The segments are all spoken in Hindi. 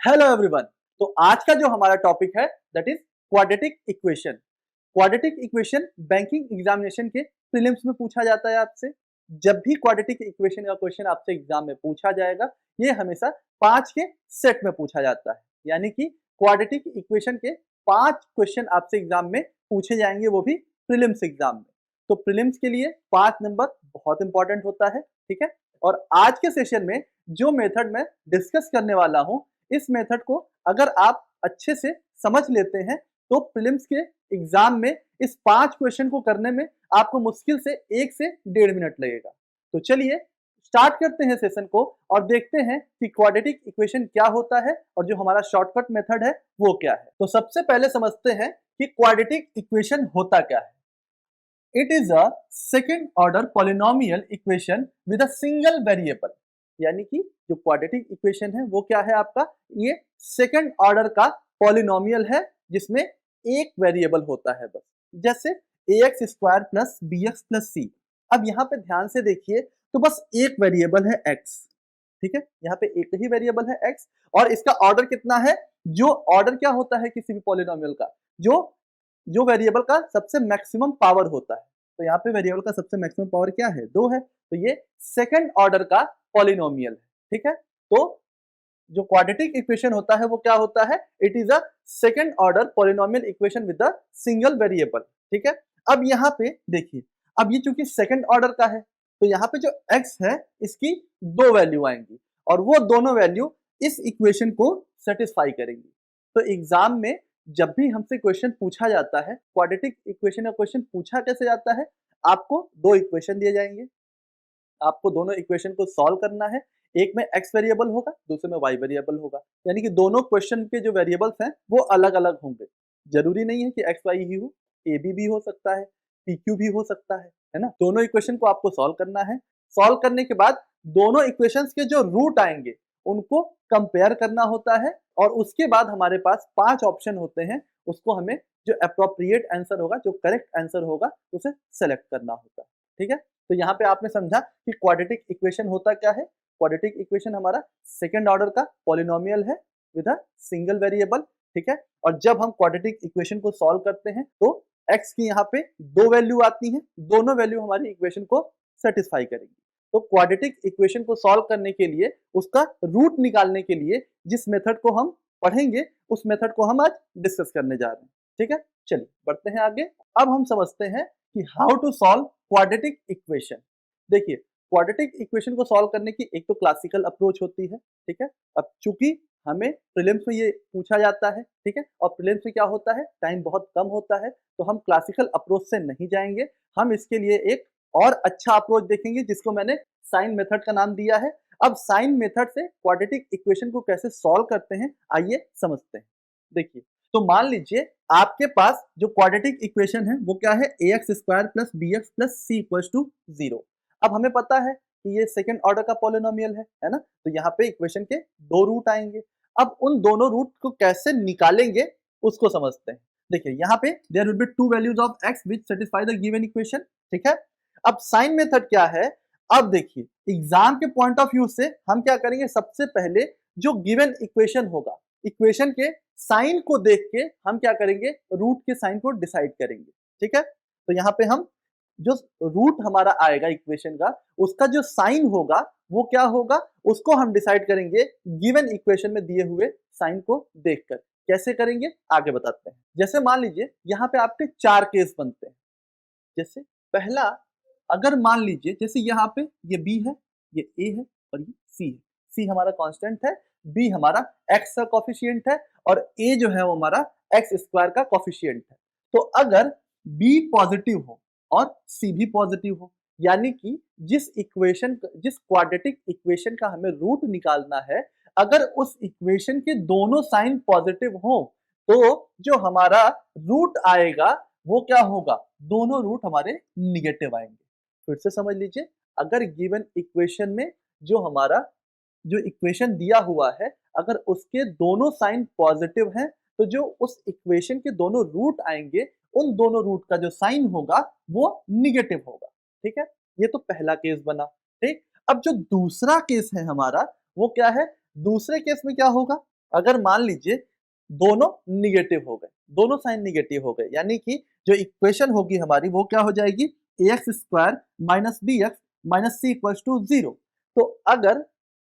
Hello everyone. तो आज का जो हमारा टॉपिक है that is quadratic equation. Quadratic equation banking examination के प्रीलिम्स में पूछा जाता है आपसे। जब भी क्वाड्रेटिक इक्वेशन का क्वेश्चन आपसे एग्जाम में पूछा जाएगा, ये हमेशा 5 के सेट में पूछा जाता है। यानी कि क्वाड्रेटिक इक्वेशन के 5 क्वेश्चन आपसे एग्जाम में पूछे जाएंगे, वो भी प्रीलिम्स एग्जाम में। तो प्रीलिम्स के लिए 5 नंबर बहुत इंपॉर्टेंट होता है, ठीक है। और आज के सेशन में जो मेथड मैं डिस्कस करने वाला हूं, इस मेथड को अगर आप अच्छे से समझ लेते हैं तो प्रीलिम्स के एग्जाम में इस 5 क्वेश्चन को करने में आपको मुश्किल से 1 से 1.5 मिनट लगेगा। तो चलिए स्टार्ट करते हैं सेशन को और देखते हैं कि क्वाड्रेटिक इक्वेशन क्या होता है और जो हमारा शॉर्टकट मेथड है वो क्या है। तो सबसे पहले समझते हैं कि क्वाड्रेटिक इक्वेशन होता क्या है। It is a second order polynomial equation with a single variable. यानी कि जो क्वाड्रेटिक इक्वेशन है वो क्या है आपका, ये सेकेंड ऑर्डर का पॉलिनोमियल है जिसमें एक वेरिएबल होता है बस। जैसे ax square plus B x plus C. अब यहाँ पे ध्यान से देखिए तो बस एक वेरिएबल है x, ठीक है। यहाँ पे एक ही वेरिएबल है x और इसका ऑर्डर कितना है। जो ऑर्डर क्या होता है किसी भी पॉलिनोमियल का, जो जो वेरिएबल का सबसे मैक्सिमम पावर होता है। तो यहाँ पे वेरिएबल का सबसे मैक्सिमम पावर क्या है, 2 है। तो ये सेकंड ऑर्डर का पॉलिनोमियल है, ठीक है। तो जो क्वाड्रेटिक इक्वेशन होता है वो क्या होता है, it is a second order polynomial equation with a single variable, ठीक है। अब यहाँ पे देखिए, अब ये चूंकि सेकंड ऑर्डर का है तो यहाँ पे जो x है इसकी 2 वैल्यू आएंगी और वो दोनों वैल्यू इस इक्वेशन को सेटिस्फाई करेंगी। तो एग्जाम में जब भी हमसे क्वेश्चन पूछा जाता है, क्वाड्रेटिक इक्वेशन का क्वेश्चन पूछा कैसे जाता है, आपको 2 इक्वेशन दिए जाएंगे, आपको दोनों इक्वेशन को सॉल्व करना है। एक में x वेरिएबल होगा, दूसरे में y वेरिएबल होगा। यानी कि दोनों क्वेश्चन के जो वेरिएबल्स हैं वो अलग अलग होंगे। जरूरी नहीं है कि x y ही हो, a b भी हो सकता है, p q भी हो सकता है ना। दोनों इक्वेशन को आपको सॉल्व करना है। सॉल्व करने के बाद दोनों इक्वेशंस के जो रूट आएंगे उनको कंपेयर करना होता है और उसके बाद हमारे पास 5 ऑप्शन होते हैं। उसको हमें जो अप्रोप्रिएट आंसर होगा, जो करेक्ट आंसर होगा, उसे सेलेक्ट करना होता है, ठीक है। तो यहाँ पे आपने समझा कि क्वाड्रेटिक इक्वेशन होता क्या है। क्वाड्रेटिक इक्वेशन हमारा सेकंड ऑर्डर का पॉलिनोमियल है विद अ सिंगल वेरिएबल, ठीक है। और जब हम क्वाड्रेटिक इक्वेशन को सॉल्व करते हैं तो x की यहाँ पे 2 वैल्यू आती हैं, दोनों वैल्यू हमारी इक्वेशन को सेटिस्फाई करेंगी। तो क्वाड्रेटिक इक्वेशन को सॉल्व करने के लिए, उसका रूट निकालने के लिए जिस मेथड को हम पढ़ेंगे उस मेथड को हम आज डिस्कस करने जा रहे हैं, ठीक है। चलिए बढ़ते हैं आगे। अब हम समझते हैं कि how to solve quadratic equation. देखिए, क्वाड्रेटिक इक्वेशन को सॉल्व करने की एक तो क्लासिकल अप्रोच होती है, ठीक है। अब चूंकि हमें प्रीलिम्स में ये पूछा जाता है, ठीक है, और प्रीलिम्स में क्या होता है, टाइम बहुत कम होता है, तो हम क्लासिकल अप्रोच से नहीं जाएंगे। हम इसके लिए एक और अच्छा अप्रोच देखेंगे जिसको मैंने साइन मेथड का नाम दिया है। अब साइन मेथड से क्वाड्रेटिक इक्वेशन को कैसे सॉल्व करते हैं आइए समझते हैं। देखिए, तो मान लीजिए आपके पास जो क्वाड्रेटिक इक्वेशन है वो क्या है, ax square plus B x plus C equals to 0। अब हमें पता है कि ये सेकंड ऑर्डर का पॉलिनोमियल है ना। तो यहाँ पे इक्वेशन के 2 रूट आएंगे। अब उन दोनों रूट को कैसे निकालेंगे उसको समझते हैं। देखिए, यहाँ पे there will be 2 values of x which satisfy the given equation, ठीक है। अब साइन मेथड क्या है, अब देखिए एग्जाम के पॉइंट ऑफ व्यू से हम क्या करेंगे, सबसे पहले जो गिवन इक्वेशन होगा, इक्वेशन के साइन को देख के हम क्या करेंगे, रूट के साइन को डिसाइड करेंगे, ठीक है। तो यहाँ पे हम जो रूट हमारा आएगा इक्वेशन का, उसका जो साइन होगा वो क्या होगा, उसको हम डिसाइड करेंगे गिवन इक्वेशन में दिए हुए साइन को देखकर। कैसे करेंगे आगे बताते हैं। जैसे मान लीजिए यहाँ पे आपके 4 केस बनते हैं। जैसे पहला, अगर मान लीजिए जैसे यहाँ पे ये b है, ये a है और ये c है। c हमारा कांस्टेंट है, b हमारा x का कोफिशिएंट है और a जो है वो हमारा x स्क्वायर का कोफिशिएंट है। तो अगर b पॉजिटिव हो और c भी पॉजिटिव हो, यानी कि जिस क्वाड्रेटिक इक्वेशन का हमें रूट निकालना है, अगर उस इक्वेशन के दोनों साइन पॉजिटिव हो तो जो हमारा रूट आएगा वो क्या होगा, दोनों रूट हमारे निगेटिव आएंगे। फिर से समझ लीजिए, अगर गिवन इक्वेशन में जो इक्वेशन दिया हुआ है, अगर उसके दोनों साइन पॉजिटिव हैं तो जो उस इक्वेशन के दोनों रूट आएंगे, उन दोनों रूट का जो साइन होगा वो निगेटिव होगा, ठीक है। ये तो पहला केस बना, ठीक। अब जो दूसरा केस है हमारा वो क्या है, दूसरे केस में क्या होगा, अगर मान लीजिए दोनों निगेटिव हो गए, दोनों साइन निगेटिव हो गए, यानी कि जो इक्वेशन होगी हमारी वो क्या हो जाएगी, ax square minus B X minus C equal to 0। तो अगर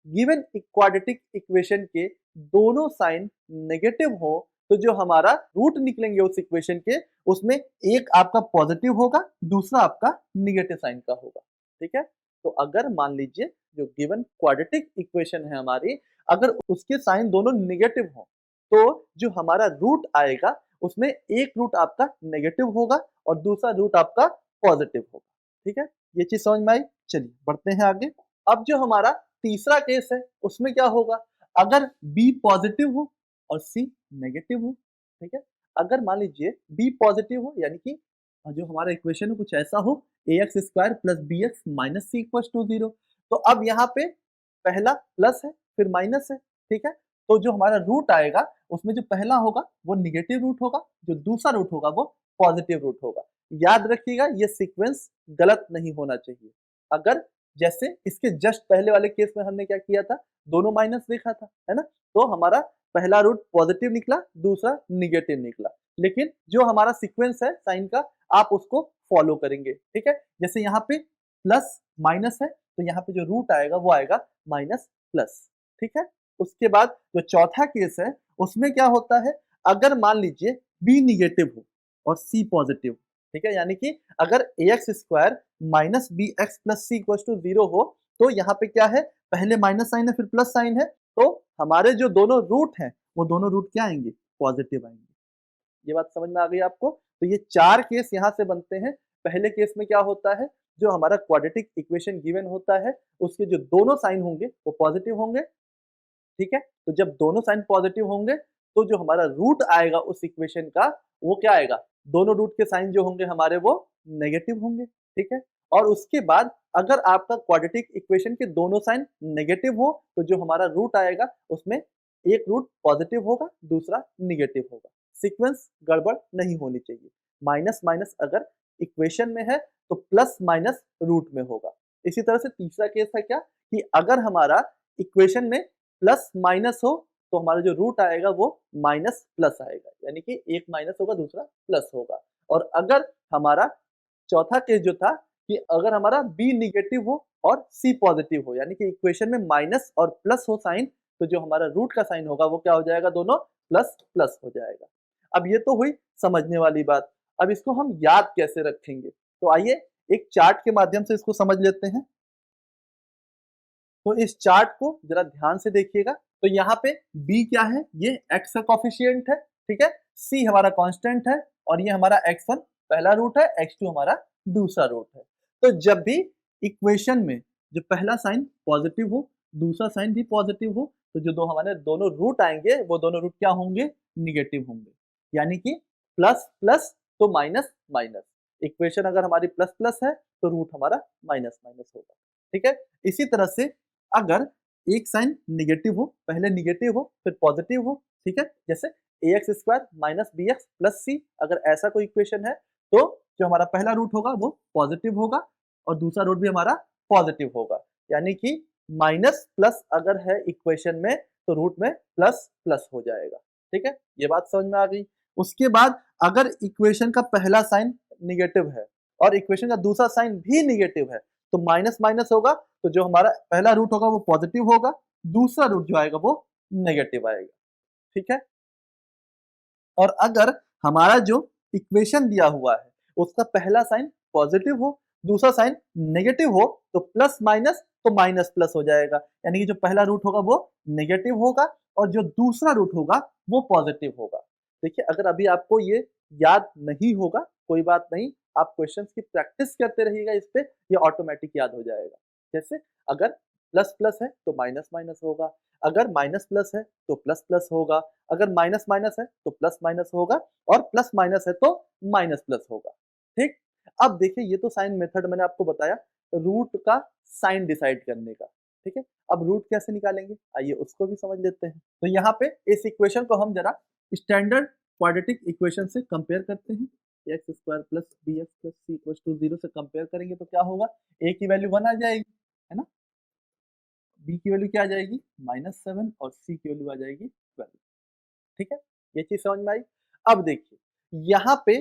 गिवन क्वाड्रेटिक इक्वेशन के दोनों साइन नेगेटिव हो तो जो हमारा रूट निकलेंगे उस इक्वेशन के, उसमें एक आपका पॉजिटिव होगा, दूसरा आपका निगेटिव साइन का होगा। ठीक है, तो अगर मान लीजिए जो गिवन क्वाड्रेटिक इक्वेशन है हमारी, अगर उसके साइन दोनों निगेटिव हो तो जो हमारा रूट आएगा उसमें एक रूट आपका नेगेटिव होगा और दूसरा रूट आपका पॉजिटिव होगा। ठीक है, ये चीज समझ में आई। चलिए बढ़ते हैं आगे। अब जो हमारा तीसरा केस है उसमें क्या होगा, अगर बी पॉजिटिव हो और सी नेगेटिव हो। ठीक है, अगर मान लीजिए बी पॉजिटिव हो यानी कि जो हमारा इक्वेशन है कुछ ऐसा हो, A x square plus B X minus C equal to 0। तो अब यहाँ पे पहला प्लस है फिर माइनस है। ठीक है, तो जो हमारा रूट आएगा उसमें जो पहला होगा वो निगेटिव रूट होगा, जो दूसरा रूट होगा वो पॉजिटिव रूट होगा। याद रखिएगा ये सीक्वेंस गलत नहीं होना चाहिए। अगर जैसे इसके जस्ट पहले वाले केस में हमने क्या किया था, दोनों माइनस देखा था, है ना, तो हमारा पहला रूट पॉजिटिव निकला, दूसरा निगेटिव निकला, लेकिन जो हमारा सीक्वेंस है साइन का आप उसको फॉलो करेंगे। ठीक है, जैसे यहाँ पे प्लस माइनस है तो यहाँ पे जो रूट आएगा वो आएगा माइनस प्लस। ठीक है, उसके बाद जो चौथा केस है उसमें क्या होता है, अगर मान लीजिए बी निगेटिव हो और सी पॉजिटिव। ठीक है, यानी कि अगर A x square minus B x plus C equal to 0 हो तो यहाँ पे क्या है, पहले माइनस साइन है फिर प्लस साइन है, तो हमारे जो दोनों रूट हैं वो दोनों रूट क्या आएंगे, पॉजिटिव आएंगे। ये बात समझ में आ गई आपको। तो ये चार केस यहाँ से बनते हैं। पहले केस में क्या होता है, जो हमारा क्वाड्रेटिक इक्वेशन गिवन होता है उसके जो दोनों साइन होंगे वो पॉजिटिव होंगे। ठीक है, तो जब दोनों साइन पॉजिटिव होंगे तो जो हमारा रूट आएगा उस इक्वेशन का वो क्या आएगा, दोनों रूट के साइन जो होंगे हमारे वो नेगेटिव होंगे। ठीक है, और उसके बाद अगर आपका क्वाड्रेटिक इक्वेशन के दोनों साइन नेगेटिव हो तो जो हमारा रूट आएगा उसमें एक रूट पॉजिटिव होगा, दूसरा निगेटिव होगा। सीक्वेंस गड़बड़ नहीं होनी चाहिए। माइनस माइनस अगर इक्वेशन में है तो प्लस माइनस रूट में होगा। इसी तरह से तीसरा केस है क्या, कि अगर हमारा इक्वेशन में प्लस माइनस हो तो हमारा जो रूट आएगा वो माइनस प्लस आएगा, यानी कि एक माइनस होगा दूसरा प्लस होगा। और अगर हमारा चौथा केस जो था कि अगर हमारा बी निगेटिव हो और सी पॉजिटिव हो, यानी कि इक्वेशन में माइनस और प्लस हो साइन, तो जो हमारा रूट का साइन होगा वो क्या हो जाएगा, दोनों प्लस प्लस हो जाएगा। अब ये तो हुई समझने वाली बात। अब इसको हम याद कैसे रखेंगे, तो आइए एक चार्ट के माध्यम से इसको समझ लेते हैं। तो इस चार्ट को जरा ध्यान से देखिएगा। तो यहाँ पे b क्या है, ये x का कॉफिशिएंट है। ठीक है, c हमारा कांस्टेंट है और ये हमारा x1 पहला रूट है, x2 हमारा दूसरा रूट है। तो जब भी इक्वेशन में जो पहला साइन पॉजिटिव हो दूसरा साइन भी पॉजिटिव हो तो जो दो हमारे दोनों रूट आएंगे वो दोनों रूट क्या होंगे, निगेटिव होंगे। यानी कि प्लस प्लस तो माइनस माइनस, इक्वेशन अगर हमारी प्लस प्लस है तो रूट हमारा माइनस माइनस होगा। ठीक है, इसी तरह से अगर एक साइन निगेटिव हो, पहले निगेटिव हो फिर पॉजिटिव हो, ठीक है, जैसे a x square minus B x plus c, अगर ऐसा कोई इक्वेशन है तो जो हमारा पहला रूट होगा वो पॉजिटिव होगा और दूसरा रूट भी हमारा पॉजिटिव होगा। यानी कि माइनस प्लस अगर है इक्वेशन में तो रूट में प्लस प्लस हो जाएगा। ठीक है, ये बात समझ में आ गई। उसके बाद अगर इक्वेशन का पहला साइन निगेटिव है और इक्वेशन का दूसरा साइन भी निगेटिव है तो माइनस माइनस होगा, तो जो हमारा पहला रूट होगा वो पॉजिटिव होगा, दूसरा रूट जो आएगा वो नेगेटिव आएगा। ठीक है, और अगर हमारा जो इक्वेशन दिया हुआ है उसका पहला साइन पॉजिटिव हो दूसरा साइन नेगेटिव हो तो प्लस माइनस तो माइनस प्लस हो जाएगा, यानी कि जो पहला रूट होगा वो नेगेटिव होगा और जो दूसरा रूट होगा वो पॉजिटिव होगा। देखिए, अगर अभी आपको ये याद नहीं होगा कोई बात नहीं, आप क्वेश्चंस की प्रैक्टिस करते रहिएगा, इस पे ये ऑटोमेटिक याद हो जाएगा। जैसे अगर प्लस प्लस है तो माइनस माइनस होगा, अगर माइनस प्लस है तो प्लस प्लस होगा, अगर माइनस माइनस है तो प्लस माइनस होगा और प्लस माइनस है तो माइनस प्लस होगा। ठीक, अब देखिए ये तो साइन मेथड मैंने आपको बताया रूट का साइन डिसाइड करने का। ठीक है, अब रूट कैसे निकालेंगे आइए उसको भी समझ लेते हैं। तो यहाँ पे इस इक्वेशन को हम जरा स्टैंडर्ड क्वाड्रेटिक इक्वेशन से कंपेयर करते हैं। X square plus B x plus C equal to 0 से कंपेयर करेंगे तो क्या होगा, ए की वैल्यू 1 आ जाएगी, है ना, बी की वैल्यू क्या आ जाएगी -7 और सी की वैल्यू आ जाएगी 12। ये चीज समझ में आई। अब देखिए यहाँ पे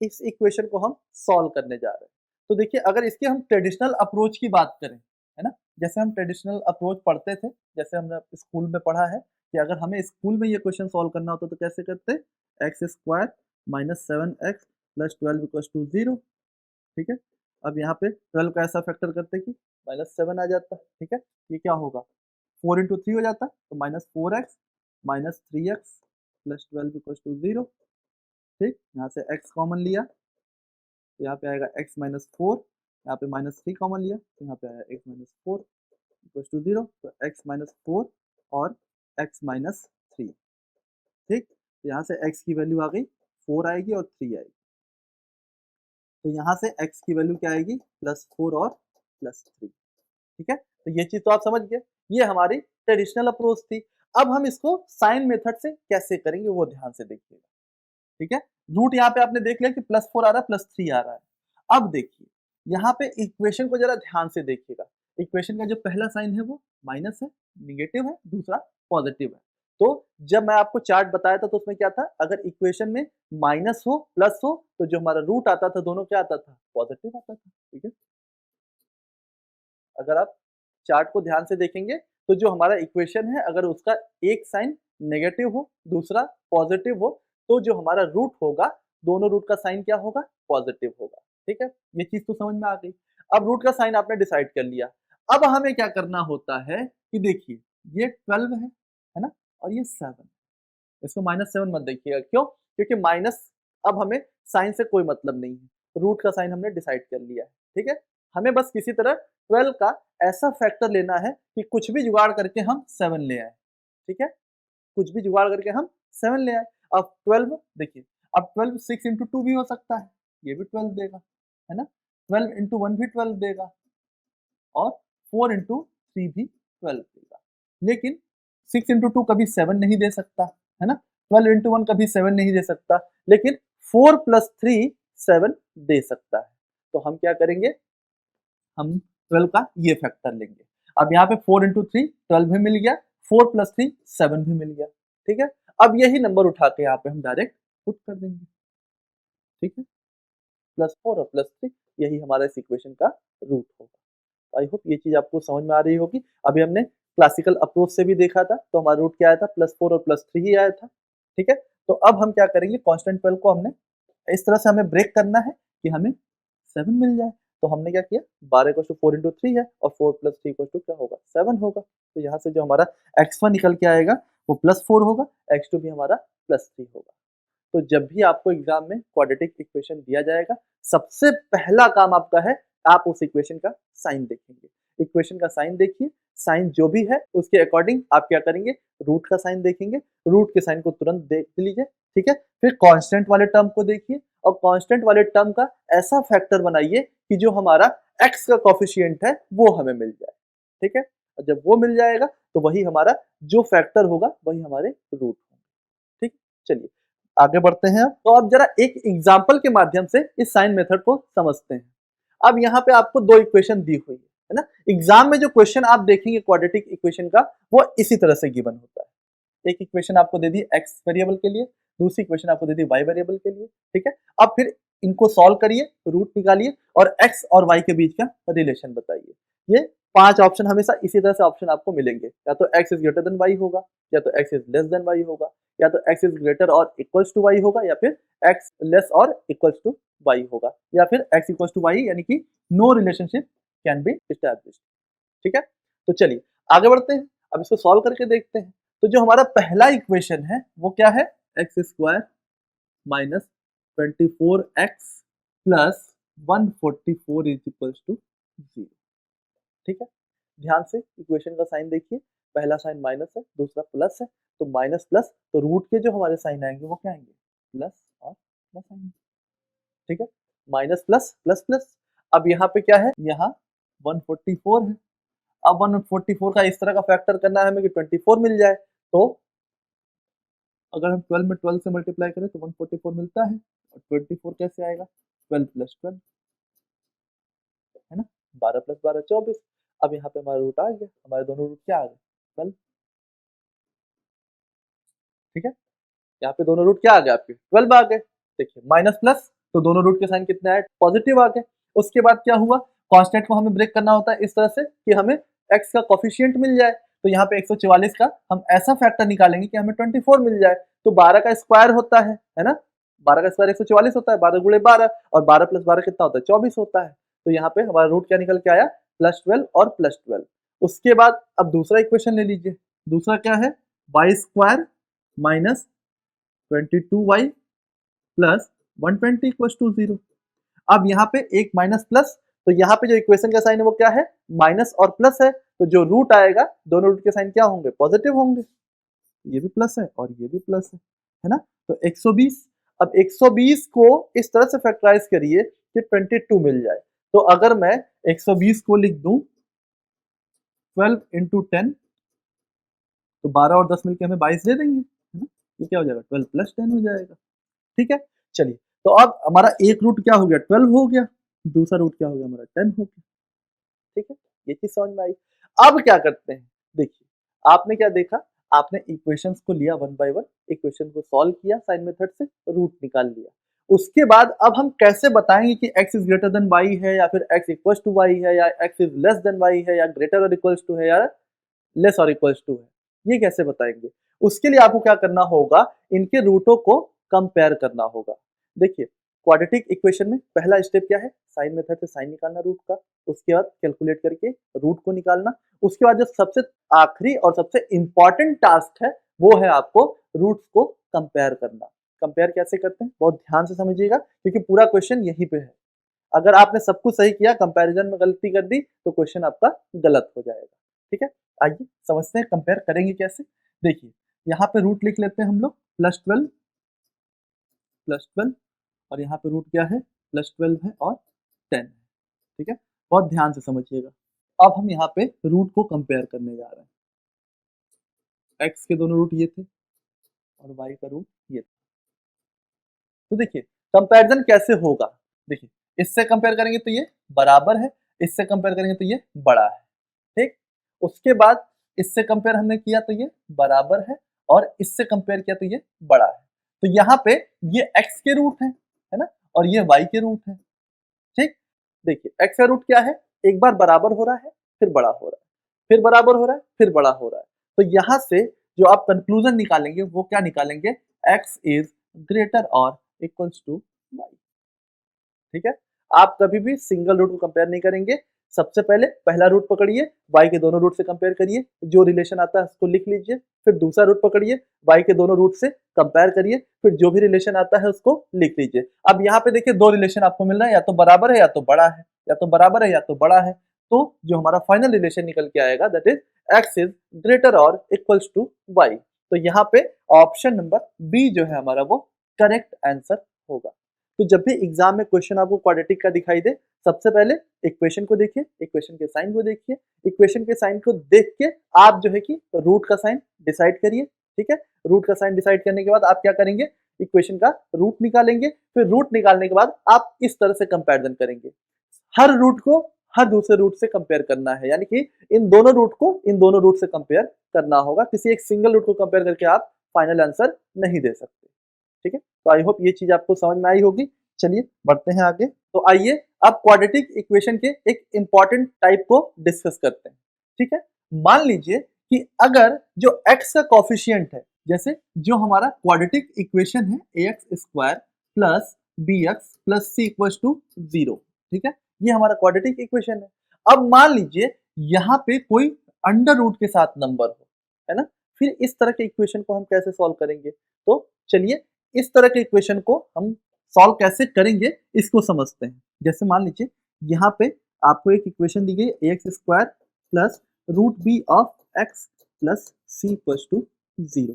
इस इक्वेशन को हम सॉल्व करने जा रहे हैं। तो देखिए अगर इसके हम ट्रेडिशनल अप्रोच की बात करें, है ना, जैसे हम ट्रेडिशनल अप्रोच पढ़ते थे, जैसे हमने स्कूल में पढ़ा है कि अगर हमें स्कूल में ये क्वेश्चन सॉल्व करना होता तो कैसे करते, X square minus 7x plus 12 equal to 0। ठीक है, अब यहाँ पे 12 का ऐसा फैक्टर करते कि -7 आ जाता। ठीक है, ये क्या होगा, 4 इंटू 3 हो जाता, तो -4x minus 3x plus 12 equal to 0। ठीक, यहाँ से x कॉमन लिया तो यहाँ पे आएगा x माइनस 4, यहाँ पे -3 कॉमन लिया तो यहाँ पे आया x माइनस 4 इक्वल टू 0। तो x माइनस 4 और x माइनस 3। ठीक, तो यहाँ से x की वैल्यू आ गई 4 आएगी और 3 आएगी। तो यहाँ से x की वैल्यू क्या आएगी, +4 और +3। ठीक है, तो ये चीज तो आप समझ गए, ये हमारी ट्रेडिशनल अप्रोच थी। अब हम इसको साइन मेथड से कैसे करेंगे वो ध्यान से देखिएगा। ठीक है, रूट यहाँ पे आपने देख लिया कि +4 आ रहा है, +3 आ रहा है। अब देखिए यहाँ पे इक्वेशन को जरा ध्यान से देखिएगा। इक्वेशन का जो पहला साइन है वो माइनस है, निगेटिव है, दूसरा पॉजिटिव है। तो जब मैं आपको चार्ट बताया था तो उसमें क्या था, अगर इक्वेशन में माइनस हो प्लस हो तो जो हमारा रूट आता था दोनों क्या आता था, पॉजिटिव आता था। ठीक है, अगर आप चार्ट को ध्यान से देखेंगे तो जो हमारा इक्वेशन है अगर उसका एक साइन नेगेटिव हो दूसरा पॉजिटिव हो तो जो हमारा रूट होगा दोनों रूट का साइन क्या होगा, पॉजिटिव होगा। ठीक है, ये चीज तो समझ में आ गई। अब रूट का साइन आपने डिसाइड कर लिया। अब हमें क्या करना होता है कि देखिए ये 12 है ना, और ये 7। इसको -7 मत देखिएगा, क्यों, क्योंकि माइनस, अब हमें साइन से कोई मतलब नहीं है, रूट का साइन हमने डिसाइड कर लिया है। ठीक है, हमें बस किसी तरह 12 का ऐसा फैक्टर लेना है कि कुछ भी जुगाड़ करके हम 7 ले आए। ठीक है, कुछ भी जुगाड़ करके हम 7 ले आए। अब 12 देखिए, अब 12 6 इंटू 2 भी हो सकता है, ये भी 12 देगा, है ना, 12 इंटू 1 भी 12 देगा और 4 इंटू 3 भी 12 देगा। लेकिन 6 इंटू 2 कभी 7 नहीं दे सकता, है ना, 12 इंटू 1 कभी 7 नहीं दे सकता, लेकिन 4 प्लस 3 7 दे सकता है। तो हम क्या करेंगे, हम 12 का ये फैक्टर लेंगे। अब यहाँ पे 4 इंटू 3 12 भी मिल गया, 4 प्लस 3 7 भी मिल गया। ठीक है, अब यही नंबर उठा के यहाँ पे हम डायरेक्ट पुट कर देंगे। ठीक है, +4 और +3 यही हमारा इस इक्वेशन का रूट होगा। आई होप ये चीज आपको समझ में आ रही होगी। अभी हमने क्लासिकल अप्रोच से भी देखा था तो हमारा रूट क्या आया था, +4 और +3 ही आया था। ठीक है, तो अब हम क्या करेंगे, कांस्टेंट 12 को हमने इस तरह से हमें ब्रेक करना है कि हमें 7 मिल जाए। तो हमने क्या किया, 12 इक्वल टू 4 इंटू 3 है और 4 प्लस 3 इक्वल टू क्या होगा, 7 होगा। तो यहाँ से जो हमारा x1 निकल के आएगा वो +4 होगा, x2 भी हमारा +3 होगा। तो जब भी आपको एग्जाम में क्वाड्रेटिक इक्वेशन दिया जाएगा सबसे पहला काम आपका है आप उस इक्वेशन का साइन देखेंगे। इक्वेशन का साइन देखिए, साइन जो भी है उसके अकॉर्डिंग आप क्या करेंगे, रूट का साइन देखेंगे, रूट के साइन को तुरंत देख लीजिए। ठीक है, फिर कांस्टेंट वाले टर्म को देखिए और कांस्टेंट वाले टर्म का ऐसा फैक्टर बनाइए कि जो हमारा x का कॉफिशिएंट है वो हमें मिल जाए। ठीक है, और जब वो मिल जाएगा तो वही हमारा जो फैक्टर होगा वही हमारे रूट होंगे। ठीक, चलिए आगे बढ़ते हैं। तो अब जरा एक एग्जांपल के माध्यम से इस साइन मेथड को समझते हैं। अब यहाँ पे आपको दो इक्वेशन दी हुई है ना, एग्जाम में जो क्वेश्चन आप देखेंगे क्वाड्रेटिक इक्वेशन का वो इसी तरह से गिवन होता है। एक इक्वेशन आपको दे दी एक्स वेरिएबल के लिए, दूसरी इक्वेशन आपको दे दी वाई वेरिएबल के लिए। ठीक है, अब फिर इनको सॉल्व करिए, रूट निकालिए और एक्स और वाई के बीच का रिलेशन बताइए। ये 5 ऑप्शन हमेशा इसी तरह से ऑप्शन आपको मिलेंगे, या तो X is greater than Y होगा, या तो X is less than Y होगा, या तो x इज ग्रेटर और इक्वल्स टू y होगा, या फिर x लेस और इक्वल्स टू y होगा, या फिर x इक्वल्स टू y यानी कि no relationship can be established. ठीक है, तो चलिए आगे बढ़ते हैं, अब इसको सॉल्व करके देखते हैं। तो जो हमारा पहला इक्वेशन है वो क्या है, एक्स स्क्वायर माइनस 24x प्लस 144 इज इक्वल्स टू 0। ठीक है, ध्यान से इक्वेशन का साइन देखिए, पहला साइन माइनस है दूसरा प्लस है, तो माइनस प्लस तो रूट के जो हमारे साइन आएंगे वो क्या आएंगे, प्लस और प्लस आएंगे। ठीक है, माइनस प्लस प्लस प्लस। अब यहाँ पे क्या है, यहाँ 144 है। अब 144 का इस तरह का फैक्टर करना है हमें कि 24 मिल जाए। तो अगर हम 12 में 12 से मल्टीप्लाई करें तो 144 मिलता है, और 24 कैसे आएगा, 12 प्लस 12 है ना, 12 प्लस 12 24। अब यहाँ पे हमारा रूट आ गया, हमारे दोनों रूट क्या आ गए, 12। ठीक है, यहाँ पे दोनों रूट क्या आ गए आपके 12 आ गए। देखिए माइनस प्लस तो दोनों रूट के साइन कितने आए, पॉजिटिव आ गए। उसके बाद क्या हुआ, कांस्टेंट को हमें ब्रेक करना होता है इस तरह से कि हमें x का कोफिशिएंट मिल जाए। तो यहाँ पे 144 का हम ऐसा फैक्टर निकालेंगे कि हमें 24 मिल जाए। तो 12 का स्क्वायर होता है ना, 12 का स्क्वायर 144 होता है, 12 गुणे 12 और 12 प्लस 12 कितना होता है 24 होता है। तो यहाँ पे हमारा रूट क्या निकल के आया +12 और +12। उसके बाद अब दूसरा इक्वेशन ले लीजिए, दूसरा क्या है Y square minus 22y plus 120 equal to 0। अब यहाँ पे एक माइनस प्लस, तो यहाँ पे जो इक्वेशन का साइन है वो क्या है माइनस और प्लस है, तो जो रूट आएगा दोनों रूट के साइन क्या होंगे पॉजिटिव होंगे। ये भी प्लस है और ये भी प्लस है ना। तो 120, अब 120 को इस तरह से फैक्टराइज करिए कि 22 मिल जाए। तो अगर मैं 120 को लिख दूं 12 इंटू 10 तो 12 और 10 मिलकर हमें 22 दे देंगे, है ना। ये क्या हो जाएगा 12 प्लस 10 हो जाएगा। ठीक है, चलिए तो अब हमारा एक रूट क्या हो गया 12 हो गया, दूसरा रूट क्या हो गया हमारा 10 हो गया। ठीक है, ये चीज समझ में आई। अब क्या करते हैं, देखिए आपने क्या देखा, आपने इक्वेशंस को लिया वन बाय वन, इक्वेशन को सॉल्व किया साइन मेथड से, रूट निकाल लिया। उसके बाद अब हम कैसे बताएंगे कि x is greater then y है या फिर x इक्वल्स टू y है या x is less then y है या ग्रेटर और इक्वल्स टू है या लेस और इक्वल्स टू है, ये कैसे बताएंगे। उसके लिए आपको क्या करना होगा, इनके रूटों को कंपेयर करना होगा। देखिए क्वाड्रेटिक इक्वेशन में पहला स्टेप क्या है, साइन मेथड से साइन निकालना रूट का, उसके बाद कैलकुलेट करके रूट को निकालना। उसके बाद जो सबसे आखिरी और सबसे इंपॉर्टेंट टास्क है वो है आपको रूट्स को कंपेयर करना। कंपेयर कैसे करते हैं बहुत ध्यान से समझिएगा, क्योंकि पूरा क्वेश्चन यहीं पे है। अगर आपने सब कुछ सही किया, कंपैरिजन में गलती कर दी तो क्वेश्चन आपका गलत हो जाएगा। ठीक है, आइए समझते हैं कंपेयर करेंगे कैसे। देखिए यहाँ पे रूट लिख लेते हैं हम लोग +12 और यहाँ पे रूट क्या है +12 है और 10 है। ठीक है, बहुत ध्यान से समझिएगा। अब हम यहाँ पे रूट को कंपेयर करने जा रहे हैं। x के दोनों रूट ये थे और y का रूट ये था। तो देखिए कंपैरिजन कैसे होगा, देखिए इससे कंपेयर करेंगे तो ये बराबर है, इससे कंपेयर करेंगे तो ये बड़ा है। ठीक, उसके बाद इससे कंपेयर हमने किया तो ये बराबर है और इससे कंपेयर किया तो ये बड़ा है। तो यहाँ पे ये x के रूट है ना, और ये y के रूट है। ठीक, देखिए x का रूट क्या है, एक बार बराबर हो रहा है फिर बड़ा हो रहा है, फिर बराबर हो रहा है फिर बड़ा हो रहा है। तो यहाँ से जो आप कंक्लूजन निकालेंगे वो क्या निकालेंगे, x इज ग्रेटर और इक्वल्स टू y। ठीक है, आप कभी भी सिंगल रूट को कंपेयर नहीं करेंगे। सबसे पहले पहला रूट पकड़िए, y के दोनों रूट से कंपेयर करिए, जो रिलेशन आता है उसको लिख लीजिए। फिर दूसरा रूट पकड़िए, y के दोनों रूट से कंपेयर करिए, फिर जो भी रिलेशन आता है उसको लिख लीजिए। अब यहाँ पे देखिए दो रिलेशन आपको मिल रहा है, या तो बराबर है या तो बड़ा है, या तो बराबर है या तो बड़ा है। तो जो हमारा फाइनल रिलेशन निकल के आएगा that is x is greater और इक्वल्स टू y। तो यहाँ पे ऑप्शन नंबर बी जो है हमारा वो करेक्ट आंसर होगा। तो जब भी एग्जाम में क्वेश्चन आपको क्वाड्रेटिक का दिखाई दे, सबसे पहले इक्वेशन को देखिए, इक्वेशन के साइन को देखिए, इक्वेशन के साइन को देख के आप जो है कि रूट का साइन डिसाइड करिए। ठीक है, रूट का साइन डिसाइड करने के बाद आप क्या करेंगे, इक्वेशन का रूट निकालेंगे। फिर रूट निकालने के बाद आप इस तरह से कंपैरिजन करेंगे, हर रूट को हर दूसरे रूट से कंपेयर करना है, यानी कि इन दोनों रूट को इन दोनों रूट से कंपेयर करना होगा। किसी एक सिंगल रूट को कंपेयर करके आप फाइनल आंसर नहीं दे सकते। ठीक है, तो आई होप ये चीज आपको समझ में आई होगी। चलिए बढ़ते हैं आगे। तो आइए अब क्वाड्रेटिक इक्वेशन के एक इंपॉर्टेंट टाइप को डिस्कस करते हैं। ठीक है, मान लीजिए कि अगर जो x का कॉफिशिएंट है, जैसे जो हमारा क्वाड्रेटिक इक्वेशन है ax square plus bx plus c equal to 0। ठीक है, ये हमारा क्वाड्रेटिक इक्वेशन है। अब मान लीजिए यहाँ पे कोई अंडर रूट के साथ नंबर हो, है ना, फिर इस तरह के इक्वेशन को हम कैसे सॉल्व करेंगे। तो चलिए इस तरह के इक्वेशन को हम सॉल्व कैसे करेंगे इसको समझते हैं। जैसे मान लीजिए यहाँ पे आपको एक इक्वेशन दी गई है ax square plus root B of x plus C equal to 0।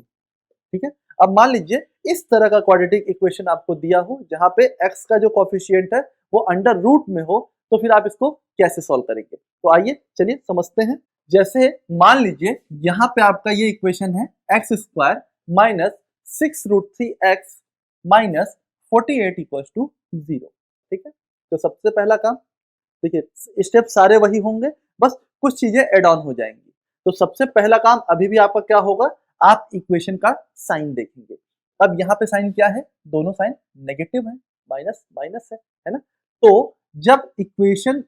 ठीक है, अब मान लीजिए इस तरह का क्वाड्रेटिक इक्वेशन आपको दिया हो जहां पे x का जो कोफिशिएंट है वो अंडर रूट में हो, तो फिर आप इसको कैसे सॉल्व करेंगे। तो आइए चलिए समझते हैं। जैसे मान लीजिए यहाँ पे आपका ये इक्वेशन है X square minus 6√3x minus 48 equal to 0। ठीक है, तो सबसे पहला काम, देखिए स्टेप सारे वही होंगे, बस कुछ चीजें एड ऑन हो जाएंगी। तो सबसे पहला काम अभी भी आपका क्या होगा, आप इक्वेशन का साइन देखेंगे। अब यहाँ पे साइन क्या है, दोनों साइन नेगेटिव है, माइनस माइनस है ना। तो जब इक्वेशन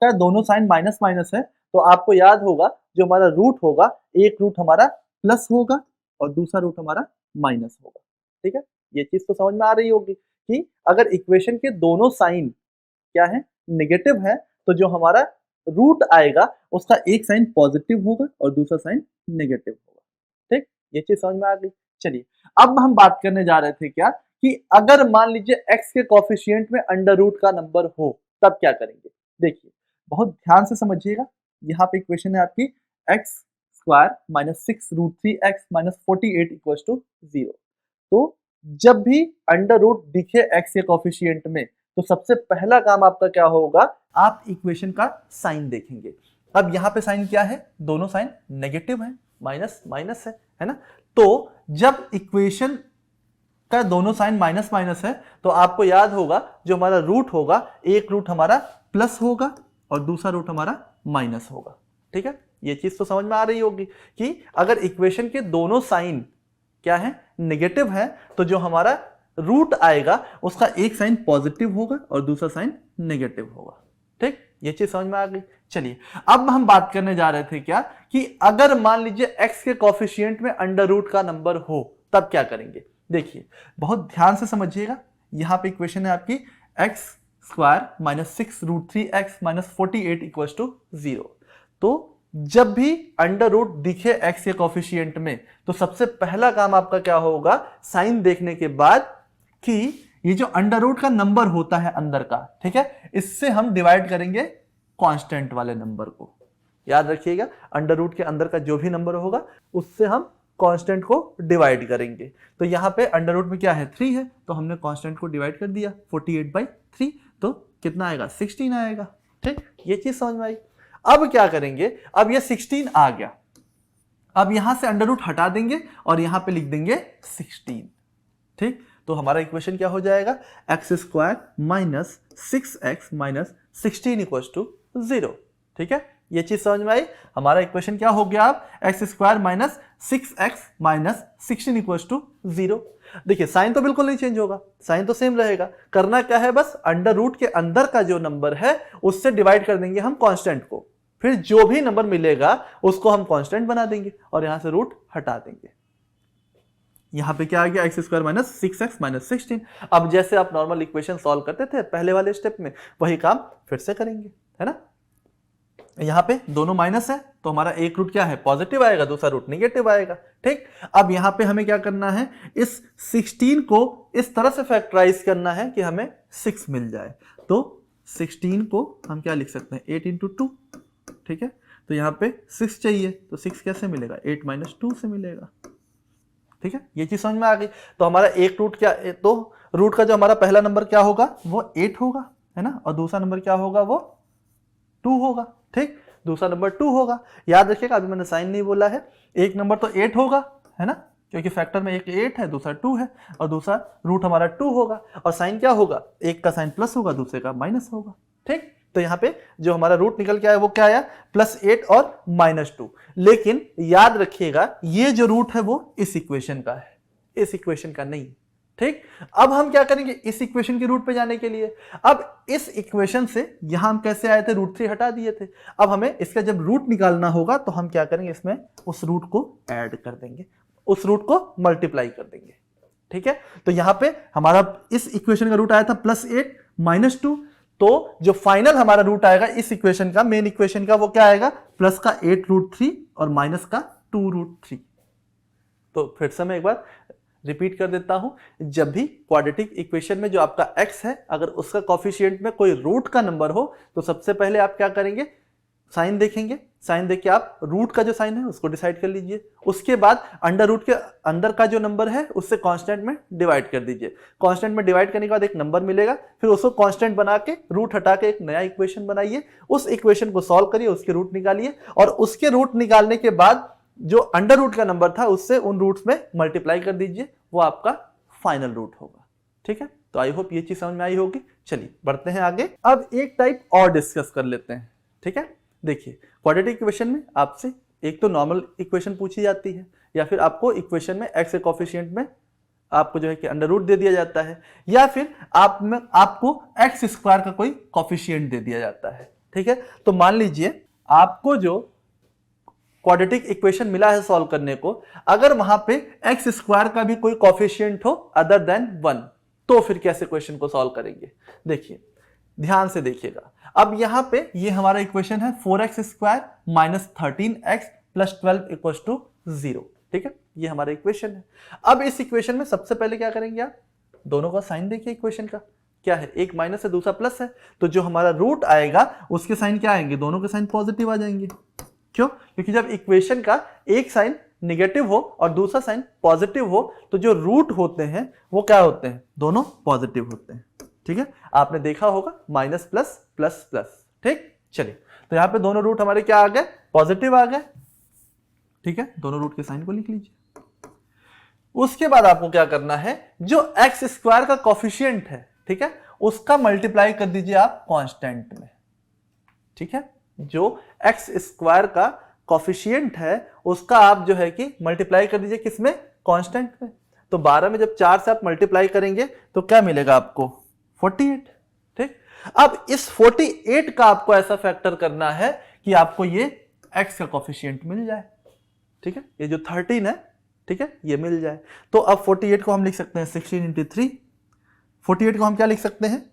का दोनों साइन माइनस माइनस है तो आपको याद होगा जो हमारा रूट होगा, एक रूट हमारा प्लस होगा और दूसरा रूट हमारा माइनस होगा। ठीक है, ये चीज तो समझ में आ रही होगी कि अगर इक्वेशन के दोनों साइन क्या है, नेगेटिव है, तो जो हमारा रूट आएगा उसका एक साइन पॉजिटिव होगा और दूसरा साइन नेगेटिव होगा। ठीक, ये चीज समझ में आ गई। चलिए अब हम बात करने जा रहे थे क्या कि अगर मान लीजिए x के कोफिशिएंट में अंडर रूट का नंबर हो तब क्या करेंगे। देखिए बहुत ध्यान से समझिएगा, यहाँ पे इक्वेशन है आपकी X square minus 6 root 3x minus 48 equals to 0। तो जब भी अंडर रूट दिखे x के कोफिशिएंट में तो सबसे पहला काम आपका क्या होगा, आप इक्वेशन का साइन देखेंगे। अब यहाँ पे साइन क्या है, दोनों साइन नेगेटिव है, माइनस माइनस है ना। तो जब इक्वेशन का दोनों साइन माइनस माइनस है तो आपको याद होगा जो हमारा रूट होगा, एक रूट हमारा प्लस होगा और दूसरा रूट हमारा माइनस होगा। ठीक है, ये चीज तो समझ में आ रही होगी कि अगर इक्वेशन के दोनों साइन क्या है, नेगेटिव है, तो जो हमारा रूट आएगा उसका एक साइन पॉजिटिव होगा और दूसरा साइन नेगेटिव होगा। ठीक, ये चीज समझ में आ गई। चलिए अब हम बात करने जा रहे थे क्या कि अगर मान लीजिए x के कोफिशिएंट में अंडर रूट का नंबर हो तब क्या करेंगे। देखिए बहुत ध्यान से समझिएगा, यहां पे इक्वेशन है आपकी X square minus 6 root 3x minus 48 equals to 0। तो जब भी अंडर रूट दिखे x के कोफिशिएंट में तो सबसे पहला काम आपका क्या होगा, साइन देखने के बाद कि ये जो अंडर रूट का नंबर होता है अंदर का, ठीक है, इससे हम डिवाइड करेंगे कांस्टेंट वाले नंबर को। याद रखिएगा अंडर रूट के अंदर का जो भी नंबर होगा उससे हम कांस्टेंट को डिवाइड करेंगे। तो यहाँ पे अंडर रूट में क्या है, 3 है, तो हमने कांस्टेंट को डिवाइड कर दिया 48/3, तो कितना आएगा, 16 आएगा। ठीक, ये चीज समझ में आई। अब क्या करेंगे, अब ये 16 आ गया, अब यहां से अंडर रूट हटा देंगे और यहां पे लिख देंगे 16। ठीक, तो हमारा इक्वेशन क्या हो जाएगा, X square minus 6x minus 16 equals to 0। ठीक है, ये चीज समझ में आई। हमारा इक्वेशन क्या हो गया, अब x square minus 6x minus 16 equals to 0। देखिए साइन तो बिल्कुल नहीं चेंज होगा, साइन तो सेम रहेगा। करना क्या है, बस अंडर रूट के अंदर का जो नंबर है उससे डिवाइड कर देंगे हम कांस्टेंट को, फिर जो भी नंबर मिलेगा उसको हम कांस्टेंट बना देंगे और यहां से रूट हटा देंगे। यहां पे क्या आ गया, x square minus 6x minus 16। अब जैसे आप नॉर्मल इक्वेशन सॉल्व करते थे पहले वाले स्टेप में, वही काम फिर से करेंगे, है ना। यहां पे दोनों माइनस है तो हमारा एक रूट क्या है, पॉजिटिव आएगा, दूसरा रूट नेगेटिव आएगा। ठीक, अब यहां पे हमें क्या करना है, इस 16 को इस तरह से फैक्टराइज करना है कि हमें 6 मिल जाए। तो 16 को हम क्या लिख सकते हैं, 8 इंटू 2। ठीक है, तो यहाँ पे 6 चाहिए, तो 6 कैसे मिलेगा, 8 माइनस 2 से मिलेगा। ठीक है, ये चीज समझ में आ गई। तो हमारा एक रूट क्या, तो रूट का जो हमारा पहला नंबर क्या होगा वो 8 होगा, है ना, और दूसरा नंबर क्या होगा वो 2 होगा। ठीक, दूसरा नंबर 2 होगा। याद रखिएगा अभी मैंने साइन नहीं बोला है, एक नंबर तो 8 होगा, है ना, क्योंकि फैक्टर में एक 8 है, दूसरा 2 है, और दूसरा रूट हमारा 2 होगा, और साइन क्या होगा, एक का साइन प्लस होगा, दूसरे का माइनस होगा। ठीक, तो यहाँ पे जो हमारा रूट निकल के आया वो क्या आया, +8 और -2। लेकिन याद रखिएगा ये जो रूट है वो इस इक्वेशन का है, इस इक्वेशन का नहीं। ठीक, अब हम क्या करेंगे, इस इक्वेशन के रूट पे जाने के लिए, अब इस इक्वेशन से यहां हम कैसे आए थे, √3 हटा दिए थे। अब हमें इसका जब रूट निकालना होगा तो हम क्या करेंगे, इसमें उस रूट को ऐड कर देंगे, उस रूट को मल्टीप्लाई कर देंगे। ठीक है, तो यहां पे हमारा इस इक्वेशन का रूट आया था +8 -2, तो जो फाइनल हमारा रूट आएगा इस इक्वेशन का, मेन इक्वेशन का, वो क्या आएगा, प्लस का 8√3 और माइनस का 2√3। तो फिर से मैं एक बार रिपीट कर देता हूं, जब भी क्वाड्रेटिक इक्वेशन में जो आपका x है अगर उसका कोफिशिएंट में कोई रूट का नंबर हो तो सबसे पहले आप क्या करेंगे, साइन देखेंगे, साइन देख के आप रूट का जो साइन है उसको डिसाइड कर लीजिए। उसके बाद अंडर रूट के अंदर का जो नंबर है उससे कांस्टेंट में डिवाइड कर दीजिए। कांस्टेंट में डिवाइड करने के बाद एक नंबर मिलेगा, फिर उसको कांस्टेंट बना के रूट हटा के एक नया इक्वेशन बनाइए, उस इक्वेशन को सॉल्व करिए, उसके रूट निकालिए, और उसके रूट निकालने के बाद जो अंडर रूट का नंबर था उससे उन रूट्स में मल्टीप्लाई कर दीजिए, वो आपका फाइनल रूट होगा। ठीक है, तो आई होप ये चीज समझ में आई होगी। चलिए बढ़ते हैं आगे, अब एक टाइप और डिस्कस कर लेते हैं। ठीक है, देखिए क्वाड्रेटिक इक्वेशन में आपसे एक तो नॉर्मल इक्वेशन पूछी जाती है, या फिर आपको इक्वेशन में एक्स के कोफिशिएंट में आपको जो है कि अंडर रूट दे दिया जाता है, या फिर आपको एक्स स्क्वायर का कोई कॉफिशिएंट दे दिया जाता है। ठीक है, तो मान लीजिए आपको जो क्वाड्रेटिक इक्वेशन मिला है सॉल्व करने को, अगर वहां पे एक्स स्क्वायर का भी कोई कॉफिशिएंट हो अदर देन 1, तो फिर कैसे क्वेश्चन को सॉल्व करेंगे? देखिए, ध्यान से देखिएगा। अब यहां पे ये हमारा इक्वेशन है 4x square minus 13x plus 12 equal to 0। ठीक है, ये हमारा इक्वेशन है। अब इस इक्वेशन में सबसे पहले क्या करेंगे आप, दोनों का साइन देखिए। इक्वेशन का क्या है, एक माइनस है दूसरा प्लस है, तो जो हमारा रूट आएगा उसके साइन क्या आएंगे, दोनों के साइन पॉजिटिव आ जाएंगे। क्यों? क्योंकि जब इक्वेशन का एक साइन निगेटिव हो और दूसरा साइन पॉजिटिव हो तो जो रूट होते हैं वो क्या होते हैं, दोनों पॉजिटिव होते हैं। ठीक है, आपने देखा होगा माइनस प्लस प्लस प्लस। ठीक, चलिए, तो यहां पे दोनों रूट हमारे क्या आ गए, पॉजिटिव आ गए। ठीक है, दोनों रूट के साइन को लिख लीजिए। उसके बाद आपको क्या करना है, जो एक्स स्क्वायर का कॉफिशिएंट है, ठीक है, उसका मल्टीप्लाई कर दीजिए आप कांस्टेंट में। ठीक है, जो एक्स स्क्वायर का कॉफिशिएंट है उसका आप जो है कि मल्टीप्लाई कर दीजिए किसमें, कांस्टेंट में। तो 12 में जब 4 से आप मल्टीप्लाई करेंगे तो क्या मिलेगा आपको, 48। ठीक, अब इस 48 का आपको ऐसा फैक्टर करना है कि आपको ये एक्स का कॉफिशिएंट मिल जाए। ठीक है, ये जो 13 है, ठीक है, ये मिल जाए। तो अब 48 को हम लिख सकते हैं 16 इंटू 3। 48 को हम क्या लिख सकते हैं,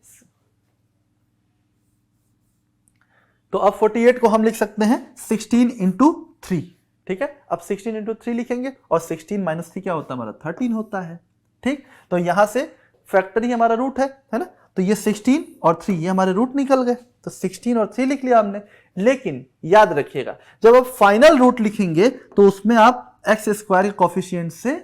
तो अब 48 को हम लिख सकते हैं 16 इंटू 3। ठीक है, अब 16 इंटू 3 लिखेंगे और 16 माइनस 3 क्या होता है हमारा, 13 होता है। ठीक, तो यहां से फैक्टर ही हमारा रूट है ना, तो ये 16 और 3 ये हमारे रूट निकल गए, तो 16 और 3 लिख लिया हमने। लेकिन याद रखिएगा, जब आप फाइनल रूट लिखेंगे तो उसमें आप एक्स स्क्वायर के कॉफिशिएंट से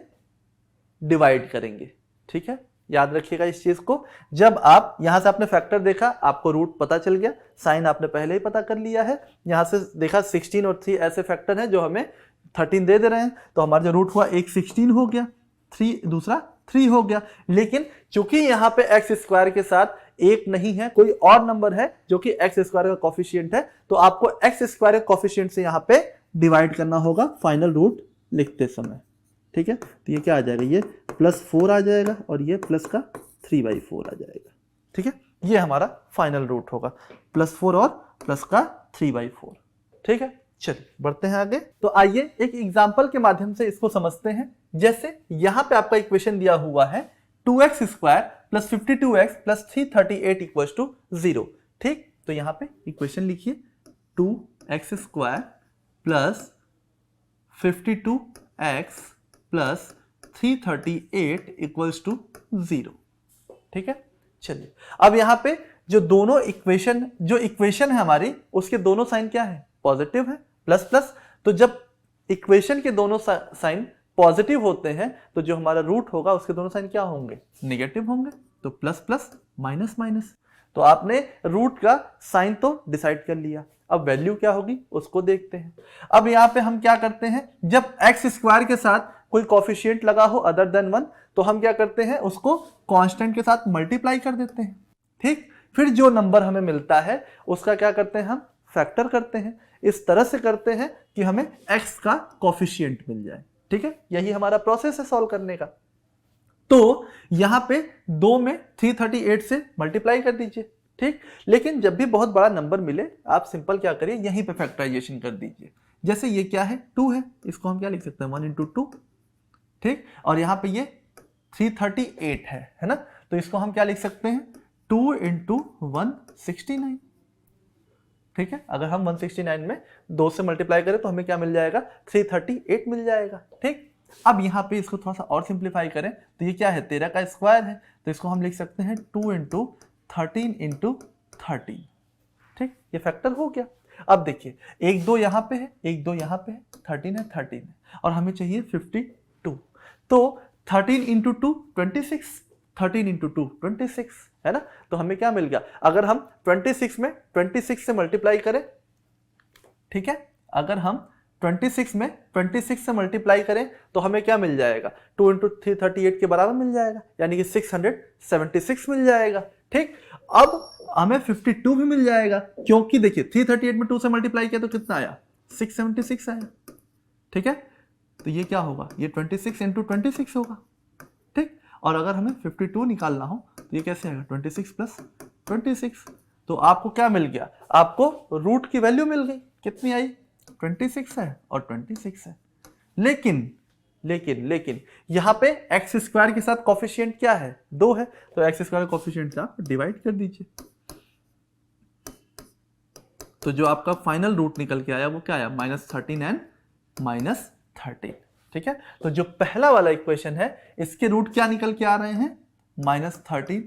डिवाइड करेंगे। ठीक है, याद रखिएगा इस चीज को। जब आप यहां से आपने फैक्टर देखा, आपको रूट पता चल गया, साइन आपने पहले ही पता कर लिया है, यहां से देखा 16 और 3 ऐसे फैक्टर हैं जो हमें 13 दे रहे हैं, तो हमारा जो रूट हुआ एक 16 हो गया, 3 दूसरा 3 हो गया। लेकिन चूंकि यहां पे एक्स स्क्वायर के साथ एक नहीं है, कोई और नंबर है जो कि एक्स स्क्वायर का कॉफिशिएंट है, तो आपको एक्स स्क्वायर के कॉफिशिएंट से यहां पे डिवाइड करना होगा फाइनल रूट लिखते समय। ठीक है, तो ये क्या आ जाएगा, ये +4 आ जाएगा और ये प्लस का 3/4 आ जाएगा। ठीक है, ये हमारा फाइनल रूट होगा, +4 और प्लस का 3/4। ठीक है, चलिए बढ़ते हैं आगे। तो आइए एक एग्जांपल के माध्यम से इसको समझते हैं। जैसे यहां पे आपका इक्वेशन दिया हुआ है 2x square plus 52x plus 338 equal to 0। ठीक, तो यहां पे इक्वेशन लिखिए 2x square plus 52x plus 338 equals to 0। ठीक है, चलिए अब यहां पे जो दोनों इक्वेशन है हमारी, उसके दोनों साइन क्या है, पॉजिटिव है, प्लस प्लस। तो जब इक्वेशन के दोनों साइन पॉजिटिव होते हैं तो जो हमारा रूट होगा उसके दोनों साइन क्या होंगे, नेगेटिव होंगे, तो प्लस प्लस माइनस माइनस। तो आपने रूट का साइन तो डिसाइड कर लिया, अब वैल्यू क्या होगी उसको देखते हैं। अब यहां पे हम क्या करते हैं, जब एक्स स्क्वायर के साथ कोई कॉफिशिएंट लगा हो अदर देन 1, तो हम क्या करते हैं, उसको कांस्टेंट के साथ मल्टीप्लाई कर देते हैं। ठीक, फिर जो नंबर हमें मिलता है उसका क्या करते हैं, हम फैक्टर करते हैं। इस तरह से करते हैं कि हमें एक्स का कॉफिशिएंट मिल जाए। ठीक है, यही हमारा प्रोसेस है सॉल्व करने का। तो यहां पे 2 में 338 से मल्टीप्लाई कर दीजिए। ठीक, लेकिन जब भी बहुत बड़ा नंबर मिले आप सिंपल क्या करिए, यहीं पे फैक्टराइजेशन कर दीजिए। जैसे ये क्या है, 2 है, इसको हम क्या लिख सकते हैं, 1 इंटू 2। ठीक, और यहां पे ये 338 है ना, तो इसको हम क्या लिख सकते हैं, 2 इंटू 169। ठीक है, अगर हम 169 में 2 से मल्टीप्लाई करें तो हमें क्या मिल जाएगा, 338 मिल जाएगा। ठीक, अब यहां पे इसको थोड़ा सा और सिंप्लीफाई करें तो ये क्या है, 13 का स्क्वायर है, तो इसको हम लिख सकते हैं 2 इंटू 13 इंटू 13। ठीक, ये फैक्टर हो गया। अब देखिए 1 2 यहां पे है, 1 2 यहां पे है, 13 है, 13 है, और हमें चाहिए 52। तो 13 इंटू 2 26, 13 इंटू 2 26 है ना, तो हमें क्या मिल गया, अगर हम 26 में 26 से मल्टीप्लाई करें, ठीक है, अगर हम 26 में 26 से मल्टीप्लाई करें तो हमें क्या मिल जाएगा, 2 इंटू 338 के बराबर मिल जाएगा, यानी कि 676 मिल जाएगा। ठीक, अब हमें 52 भी मिल जाएगा, क्योंकि देखिए 338 में 2 से मल्टीप्लाई किया तो कितना आया, 676 आया। ठीक है, तो ये क्या होगा, ये 26 इंटू 26 होगा। ठीक, और अगर हमें 52 निकालना हो तो ये कैसे आएगा 26 प्लस 26। तो आपको क्या मिल गया, आपको रूट की वैल्यू मिल गई, कितनी आई 26 है और 26 है। लेकिन लेकिन लेकिन यहाँ पे एक्स स्क्वायर के साथ कॉफिशिएंट क्या है 2 है, तो एक्स स्क्वायर कॉफिशिएंट से आप डिवाइड कर दीजिए। तो जो आपका फाइनल रूट निकल के आया वो क्या आया -13 एंड -13। ठीक है, तो जो पहला वाला इक्वेशन है इसके रूट क्या निकल के आ रहे हैं -13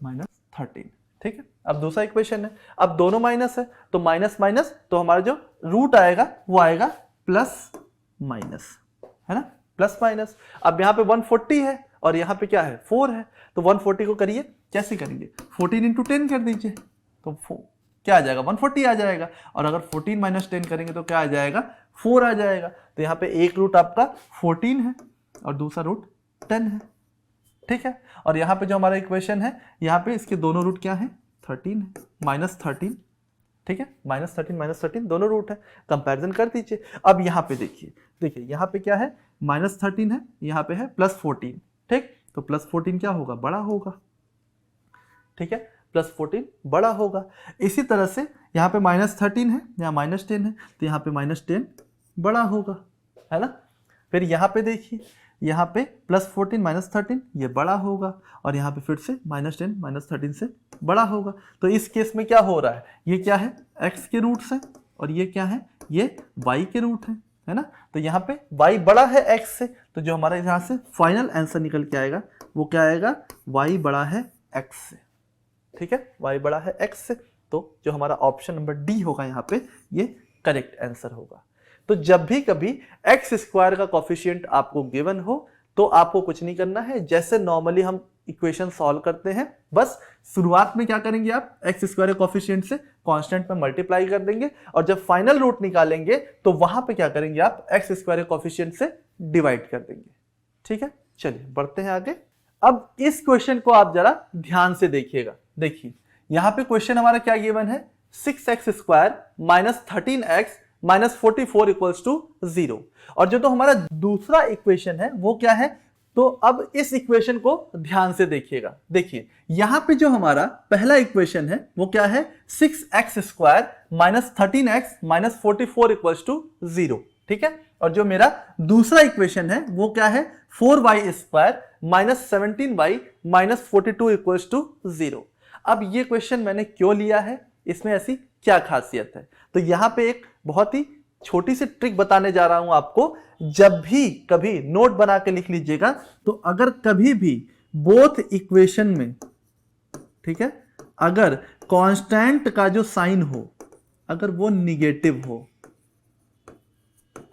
-13। ठीक है, अब दूसरा इक्वेशन है, अब दोनों माइनस है तो माइनस माइनस, तो हमारा जो रूट आएगा वो आएगा प्लस माइनस, है ना, प्लस माइनस। अब यहाँ पे 140 है और यहाँ पे क्या है 4 है, तो 140 को करिए, कैसे करेंगे 14 इंटू 10 कर दीजिए, तो क्या आ जाएगा 140 आ जाएगा। और अगर 14 माइनस 10 करेंगे तो क्या आ जाएगा 4 आ जाएगा। तो यहाँ पे एक रूट आपका 14 है और दूसरा रूट 10 है। ठीक है, और यहाँ पे जो हमारा इक्वेशन है यहाँ पे इसके दोनों रूट क्या है 13 है, -13। ठीक है, -13 दोनों रूट है, कंपैरिजन कर दीजिए। अब यहाँ पे देखिए यहाँ पे क्या है -13 है, यहाँ पे है +14। ठीक, तो +14 क्या होगा बड़ा होगा। ठीक है, +14 बड़ा होगा। इसी तरह से यहाँ पे -13 है, यहाँ -10 है, तो यहाँ पे -10 बड़ा होगा, है ना। फिर यहाँ पे देखिए यहाँ पे +14 -13 ये बड़ा होगा, और यहाँ पे फिर से -10 -13 से बड़ा होगा। तो इस केस में क्या हो रहा है, ये क्या है x के रूट्स हैं और ये क्या है ये y के रूट हैं, है ना। तो यहाँ पे y बड़ा है x से, तो जो हमारा यहाँ से फाइनल आंसर निकल के आएगा वो क्या आएगा y बड़ा है x से। ठीक है, y बड़ा है x से, तो जो हमारा ऑप्शन नंबर डी होगा यहाँ पे ये करेक्ट आंसर होगा। तो जब भी कभी एक्स स्क्वायर का कॉफिशिएंट आपको गिवन हो तो आपको कुछ नहीं करना है, जैसे नॉर्मली हम इक्वेशन सॉल्व करते हैं, बस शुरुआत में क्या करेंगे आप एक्स स्क्वायर कॉफिशिएंट से कांस्टेंट में मल्टीप्लाई कर देंगे, और जब फाइनल रूट निकालेंगे तो वहां पे क्या करेंगे आप एक्स स्क्वायर कॉफिशिएंट से डिवाइड कर देंगे। ठीक है, चलिए बढ़ते हैं आगे। अब इस क्वेश्चन को आप जरा ध्यान से देखिएगा। देखिए यहां पे क्वेश्चन हमारा क्या गिवन है 6x square -13x -44 equals to 0, और जो तो हमारा दूसरा इक्वेशन है वो क्या है, तो अब इस इक्वेशन को ध्यान से देखिएगा। देखिए यहां पे जो हमारा पहला इक्वेशन है वो क्या है 6x square -13x -44 equals to 0। ठीक है, और जो मेरा दूसरा इक्वेशन है वो क्या है 4y square -17y -42 equals to 0। अब ये क्वेश्चन मैंने क्यों लिया है, इसमें ऐसी क्या खासियत है, तो यहां पे एक बहुत ही छोटी सी ट्रिक बताने जा रहा हूं आपको। जब भी कभी नोट बना के लिख लीजिएगा, तो अगर कभी भी बोथ इक्वेशन में, ठीक है, अगर कांस्टेंट का जो साइन हो अगर वो निगेटिव हो,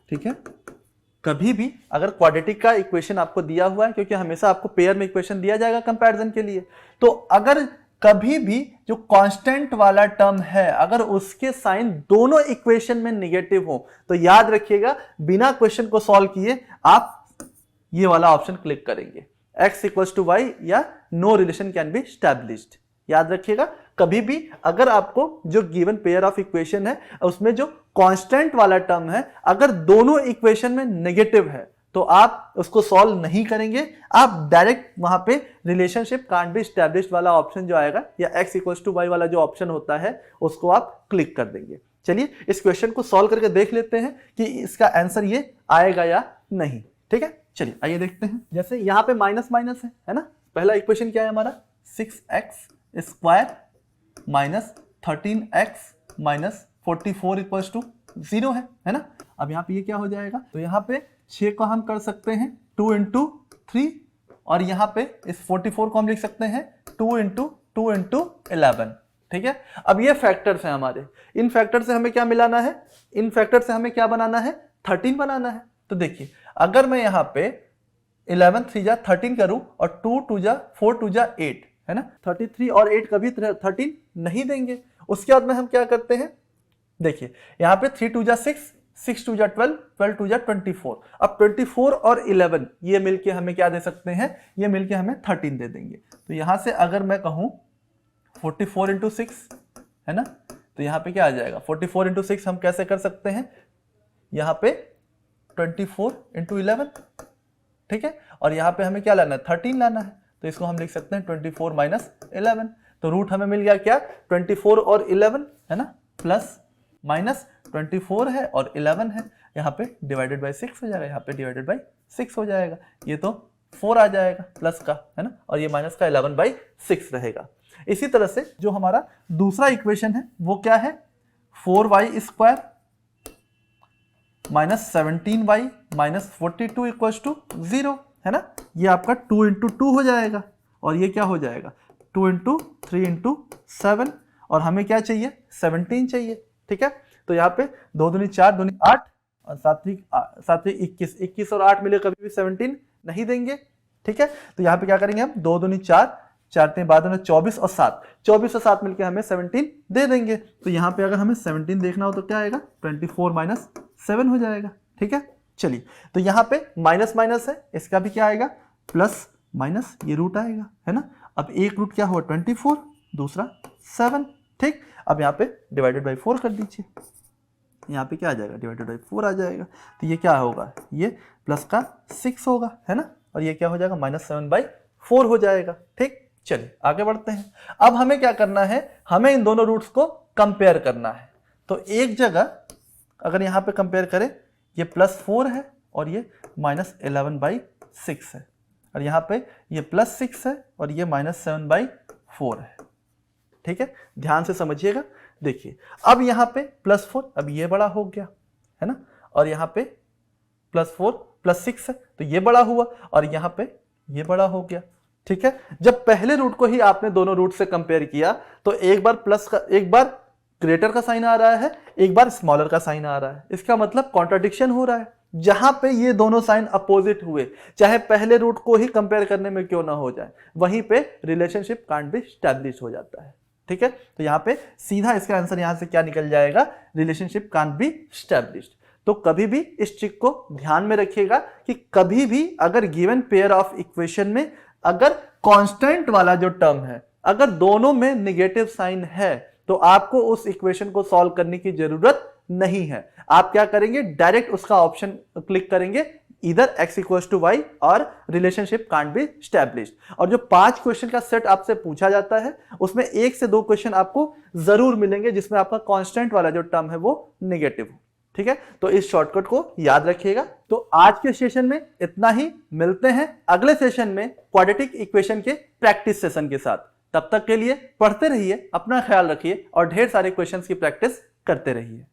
ठीक है, कभी भी अगर क्वाड्रेटिक का इक्वेशन आपको दिया हुआ है, क्योंकि हमेशा आपको पेयर में इक्वेशन दिया जाएगा कंपैरिजन के लिए, तो अगर कभी भी जो कांस्टेंट वाला टर्म है अगर उसके साइन दोनों इक्वेशन में निगेटिव हो, तो याद रखिएगा बिना क्वेश्चन को सॉल्व किए आप ये वाला ऑप्शन क्लिक करेंगे, x इक्वल्स टू वाई या no relation can be established. याद रखिएगा कभी भी अगर आपको जो गिवन पेयर ऑफ इक्वेशन है उसमें जो कांस्टेंट वाला टर्म है अगर दोनों इक्वेशन में नेगेटिव है तो आप उसको सॉल्व नहीं करेंगे, आप डायरेक्ट वहां पे रिलेशनशिप कांट बी एस्टैब्लिश्ड वाला ऑप्शन जो आएगा या x इक्वल्स टू वाई वाला जो ऑप्शन होता है उसको आप क्लिक कर देंगे। चलिए इस क्वेश्चन को सॉल्व करके देख लेते हैं कि इसका आंसर ये आएगा या नहीं। ठीक है, चलिए आइए देखते हैं। जैसे यहाँ पे माइनस माइनस है ना, पहला इक्वेशन क्या है हमारा 6x square -13x -44 equals to 0 है ना। अब यहाँ पे ये क्या हो जाएगा, तो यहाँ पे 6 को हम कर सकते हैं 2 इंटू 3, और यहाँ पे इस 44 को हम लिख सकते हैं 2 इंटू 2 इंटू 11। ठीक है, अब ये फैक्टर्स हैं हमारे, इन फैक्टर से हमें क्या मिलाना है, इन फैक्टर से हमें क्या बनाना है 13 बनाना है। तो देखिए अगर मैं यहाँ पे 11 3 जा 13 करूं और 2 2 जा 4 2 जा 8 है ना, 33 और 8 कभी 13 नहीं देंगे। उसके बाद में हम क्या करते हैं, देखिए यहाँ पे 3 2 जा 6 6 2 जा 12 12 2 जा 24। अब 24 और 11 ये मिलके हमें क्या दे सकते हैं, ये मिलके हमें 13 दे देंगे। तो यहां से अगर मैं कहूं 44 इंटू 6 है ना, तो यहाँ पे क्या आ जाएगा 44 इंटू 6 हम कैसे कर सकते हैं, यहाँ पे 24 इंटू 11 ठीक है। और यहाँ पे हमें क्या लाना है, 13 लाना है, तो इसको हम लिख सकते हैं 24 माइनस 11। तो रूट हमें मिल गया क्या, 24 और 11 है ना, प्लस माइनस 24 है और 11 है, यहाँ पे डिवाइडेड बाई 6 हो जाएगा, यहाँ पे डिवाइडेड बाई 6 हो जाएगा, ये तो 4 आ जाएगा प्लस का, है ना, और ये माइनस का 11/6 रहेगा। इसी तरह से जो हमारा दूसरा इक्वेशन है वो क्या है, 4y square minus 17y minus 42 equals to 0, है ना। ये आपका 2 इंटू 2 हो जाएगा और ये क्या हो जाएगा 2 इंटू 3 इंटू 7, और हमें क्या चाहिए 17 चाहिए, ठीक है। तो यहाँ पे 2 दूनी 4 दूनी 8 और 7 21, 21 और 8 मिले कभी भी 17 नहीं देंगे, ठीक है। तो यहाँ पे क्या करेंगे हम, 2 दूनी 4, 4 3 12 24 और 7, 24 और 7 मिलके हमें 17 दे देंगे। तो यहाँ पे अगर हमें 17 देखना हो तो क्या आएगा 24 माइनस 7 हो जाएगा, ठीक है। चलिए, तो यहाँ पे माइनस माइनस है, इसका भी क्या आएगा प्लस माइनस, ये रूट आएगा, है ना। अब एक रूट क्या हुआ 24, दूसरा 7, ठीक। अब यहाँ पे डिवाइडेड बाई 4 कर दीजिए, यहाँ पे क्या आ जाएगा डिवाइडेड बाई 4 आ जाएगा, तो ये क्या होगा, ये प्लस का 6 होगा, है ना, और ये क्या हो जाएगा -7/4 हो जाएगा, ठीक। चलिए आगे बढ़ते हैं। अब हमें क्या करना है, हमें इन दोनों रूट्स को कंपेयर करना है। तो एक जगह अगर यहाँ पे कंपेयर करें, ये +4 है और ये -11/6 है, और यहाँ पे ये +6 है और ये -7/4 है, ठीक है। ध्यान से समझिएगा, देखिए अब यहाँ पे +4, अब ये बड़ा हो गया, है ना, और यहाँ पे +4 +6 है तो ये बड़ा हुआ, और यहाँ पे ये बड़ा हो गया, ठीक है। जब पहले रूट को ही आपने दोनों रूट से कंपेयर किया तो एक बार प्लस का, एक बार ग्रेटर का साइन आ रहा है, एक बार स्मॉलर का साइन आ रहा है, इसका मतलब कॉन्ट्राडिक्शन हो रहा है। जहां पे ये दोनों साइन अपोजिट हुए, चाहे पहले रूट को ही कंपेयर करने में क्यों ना हो जाए, वहीं पे रिलेशनशिप कांट बी एस्टैब्लिश हो जाता है, ठीक है। तो यहाँ पे सीधा इसका आंसर यहां से क्या निकल जाएगा, रिलेशनशिप कांट बी एस्टैब्लिश्ड। तो कभी भी इस ट्रिक को ध्यान में रखिएगा कि कभी भी अगर गिवन पेयर ऑफ इक्वेशन में अगर कांस्टेंट वाला जो टर्म है, अगर दोनों में नेगेटिव साइन है, तो आपको उस इक्वेशन को सॉल्व करने की जरूरत नहीं है। आप क्या करेंगे, डायरेक्ट उसका ऑप्शन क्लिक करेंगे, इधर x इक्वल्स टू वाई और रिलेशनशिप कांट बी एस्टैब्लिश्ड। और जो 5 क्वेश्चन का सेट आपसे पूछा जाता है उसमें 1 से 2 क्वेश्चन आपको जरूर मिलेंगे जिसमें आपका कांस्टेंट वाला जो टर्म है वो नेगेटिव हो, ठीक है। तो इस शॉर्टकट को याद रखिएगा। तो आज के सेशन में इतना ही, मिलते हैं अगले सेशन में क्वाड्रेटिक इक्वेशन के प्रैक्टिस सेशन के साथ। तब तक के लिए पढ़ते रहिए, अपना ख्याल रखिए और ढेर सारे क्वेश्चंस की प्रैक्टिस करते रहिए।